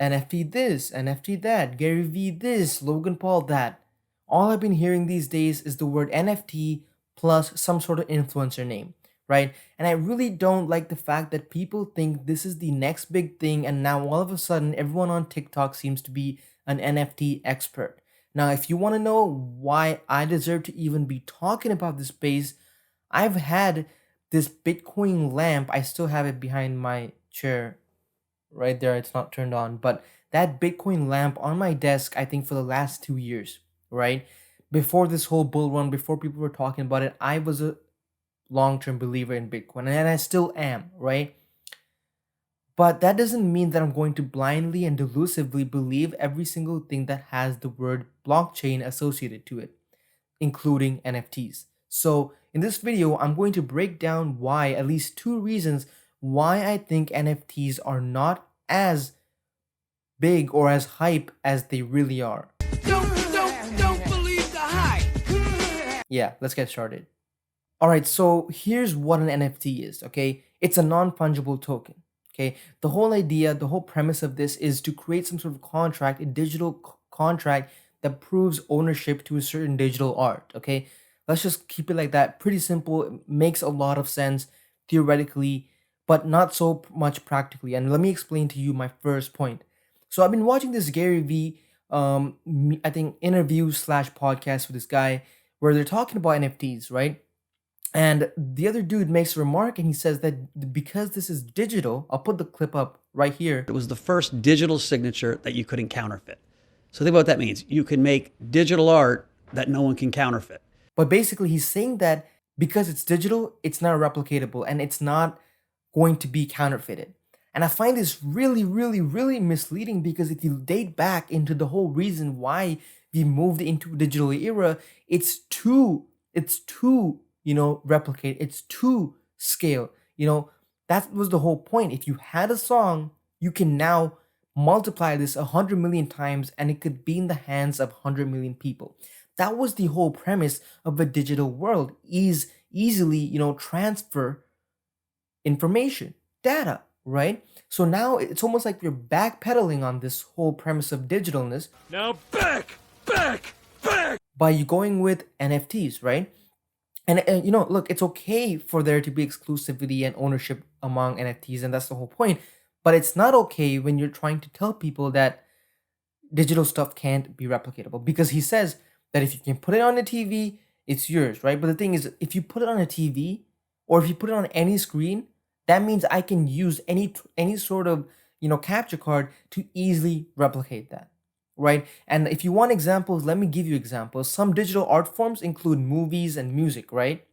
NFT this, NFT that, Garyvee this, Logan Paul that. All I've been hearing these days is the word NFT plus some sort of influencer name, right? And I really don't like the fact that people think this is the next big thing, and now all of a sudden everyone on TikTok seems to be an NFT expert. Now, if you want to know why I deserve to even be talking about this space, I've had this Bitcoin lamp. I still have it behind my chair right there. It's not turned on, but that Bitcoin lamp on my desk, I think for the last 2 years, right? Before this whole bull run, before people were talking about it, I was a long term believer in Bitcoin, and I still am, right? But that doesn't mean that I'm going to blindly and delusively believe every single thing that has the word blockchain associated to it, including NFTs. So, in this video, I'm going to break down why, at least two reasons why I think NFTs are not as big or as hype as they really are. Don't believe the hype. Yeah, let's get started. All right, so here's what an NFT is, okay? It's a non fungible token, okay? The whole idea, the whole premise of this is to create some sort of contract, a digital contract that proves ownership to a certain digital art, okay? Let's just keep it like that. Pretty simple, it makes a lot of sense theoretically, but not so much practically. And let me explain to you my first point. So I've been watching this Gary V, I think interview slash podcast with this guy where they're talking about NFTs, right? And the other dude makes a remark and he says that because this is digital, I'll put the clip up right here. It was the first digital signature that you couldn't counterfeit. So think about what that means. You can make digital art that no one can counterfeit. But basically, he's saying that because it's digital, it's not replicatable and it's not going to be counterfeited. And I find this really, really, really misleading because if you date back into the whole reason why we moved into a digital era, it's too replicate, it's to scale. That was the whole point. If you had a song, you can now multiply this 100 million times and it could be in the hands of 100 million people. That was the whole premise of a digital world, is easily transfer information, data, right? So now it's almost like you're backpedaling on this whole premise of digitalness. Now back. By you going with NFTs, right? And look, it's okay for there to be exclusivity and ownership among NFTs, and that's the whole point. But it's not okay when you're trying to tell people that digital stuff can't be replicatable, because he says that if you can put it on a TV, it's yours, right? But the thing is, if you put it on a TV or if you put it on any screen, that means I can use any sort of capture card to easily replicate that, right? And if you want examples, let me give you examples. Some digital art forms include movies and music, right?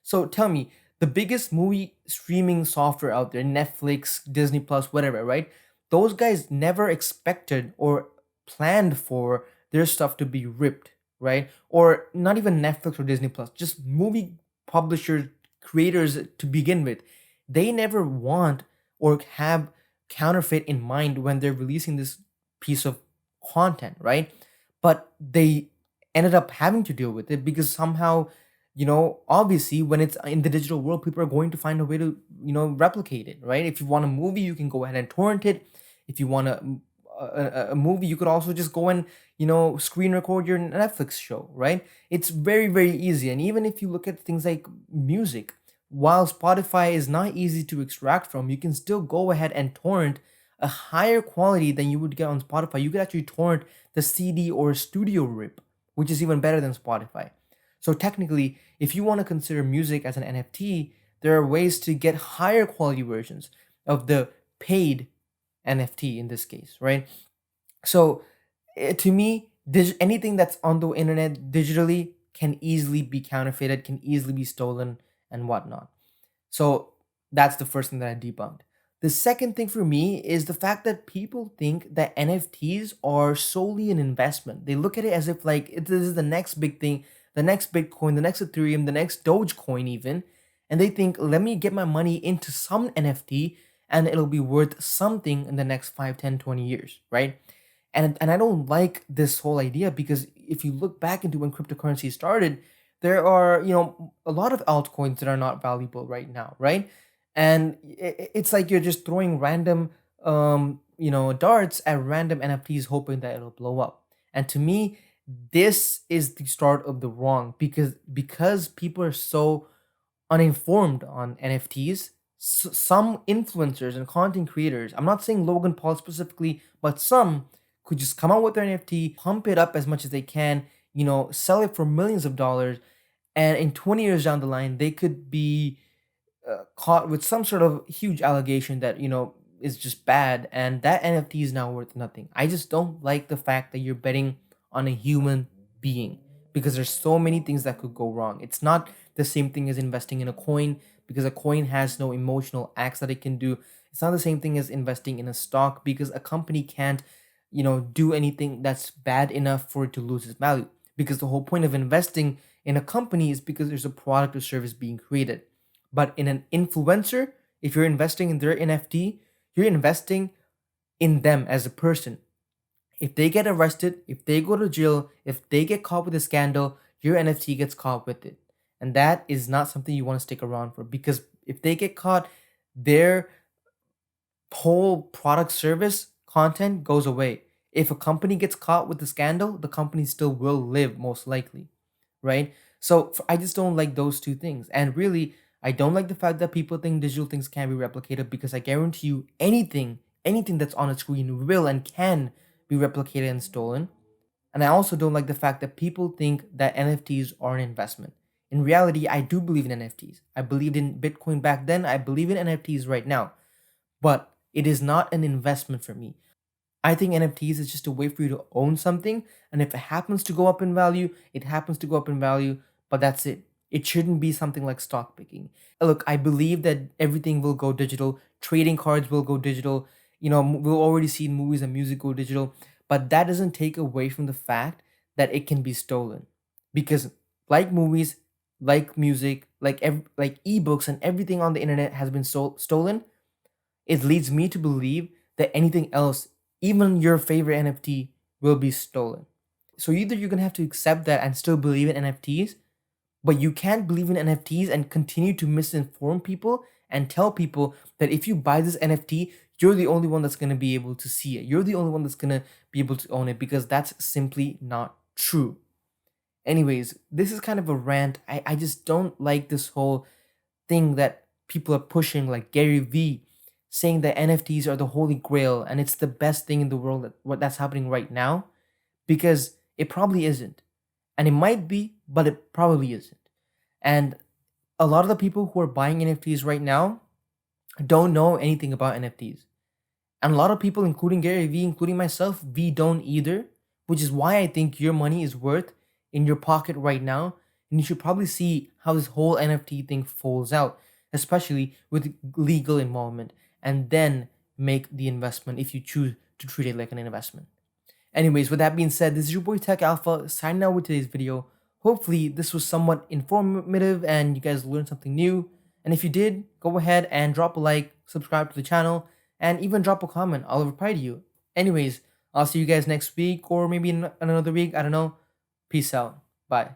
So tell me, the biggest movie streaming software out there, Netflix, Disney Plus, whatever, right? Those guys never expected or planned for their stuff to be ripped, right? Or not even Netflix or Disney Plus, just movie publishers, creators to begin with. They never want or have counterfeit in mind when they're releasing this piece of content, right? But they ended up having to deal with it because somehow, obviously, when it's in the digital world, people are going to find a way to, replicate it, right? If you want a movie, you can go ahead and torrent it. If you want a movie, you could also just go and, screen record your Netflix show, right? It's very, very easy. And even if you look at things like music, while Spotify is not easy to extract from, you can still go ahead and torrent a higher quality than you would get on Spotify. You could actually torrent the CD or studio rip, which is even better than Spotify. So technically, if you want to consider music as an NFT, there are ways to get higher quality versions of the paid NFT in this case, right? So to me, anything that's on the internet digitally can easily be counterfeited, can easily be stolen, and whatnot. So that's the first thing that I debunked. The second thing for me is the fact that people think that NFTs are solely an investment. They look at it as if like this is the next big thing, the next Bitcoin, the next Ethereum, the next Dogecoin even. And they think, let me get my money into some NFT and it'll be worth something in the next 5, 10, 20 years, right? And I don't like this whole idea because if you look back into when cryptocurrency started, there are, a lot of altcoins that are not valuable right now, right? And it's like you're just throwing random darts at random NFTs hoping that it'll blow up. And to me, this is the start of the wrong, because people are so uninformed on NFTs. Some influencers and content creators, I'm not saying Logan Paul specifically, but some could just come out with their NFT, pump it up as much as they can, sell it for millions of dollars, and in 20 years down the line, they could be caught with some sort of huge allegation that is just bad, and that NFT is now worth nothing. I just don't like the fact that you're betting on a human being, because there's so many things that could go wrong. It's not the same thing as investing in a coin, because a coin has no emotional acts that it can do. It's not the same thing as investing in a stock, because a company can't do anything that's bad enough for it to lose its value, because the whole point of investing in a company is because there's a product or service being created. But in an influencer, if you're investing in their NFT, you're investing in them as a person. If they get arrested, if they go to jail, if they get caught with a scandal, your NFT gets caught with it. And that is not something you want to stick around for, because if they get caught, their whole product service content goes away. If a company gets caught with the scandal, the company still will live most likely, right? So I just don't like those two things. And really, I don't like the fact that people think digital things can be replicated, because I guarantee you anything that's on a screen will and can be replicated and stolen. And I also don't like the fact that people think that NFTs are an investment. In reality, I do believe in NFTs. I believed in Bitcoin back then. I believe in NFTs right now. But it is not an investment for me. I think NFTs is just a way for you to own something. And if it happens to go up in value, it happens to go up in value. But that's it. It shouldn't be something like stock picking. Look, I believe that everything will go digital. Trading cards will go digital. We'll already see movies and music go digital. But that doesn't take away from the fact that it can be stolen. Because like movies, like music, like ebooks and everything on the internet has been stolen, it leads me to believe that anything else, even your favorite NFT, will be stolen. So either you're going to have to accept that and still believe in NFTs, but you can't believe in NFTs and continue to misinform people and tell people that if you buy this NFT, you're the only one that's going to be able to see it. You're the only one that's going to be able to own it, because that's simply not true. Anyways, this is kind of a rant. I just don't like this whole thing that people are pushing, like Garyvee saying that NFTs are the holy grail and it's the best thing in the world, what that's happening right now, because it probably isn't. And it might be, but it probably isn't. And a lot of the people who are buying NFTs right now don't know anything about NFTs. And a lot of people, including Gary Vee, including myself, we don't either, which is why I think your money is worth in your pocket right now. And you should probably see how this whole NFT thing folds out, especially with legal involvement, and then make the investment if you choose to treat it like an investment. Anyways, with that being said, this is your boy Tech Alpha signing out with today's video. Hopefully, this was somewhat informative and you guys learned something new. And if you did, go ahead and drop a like, subscribe to the channel, and even drop a comment. I'll reply to you. Anyways, I'll see you guys next week or maybe in another week. I don't know. Peace out. Bye.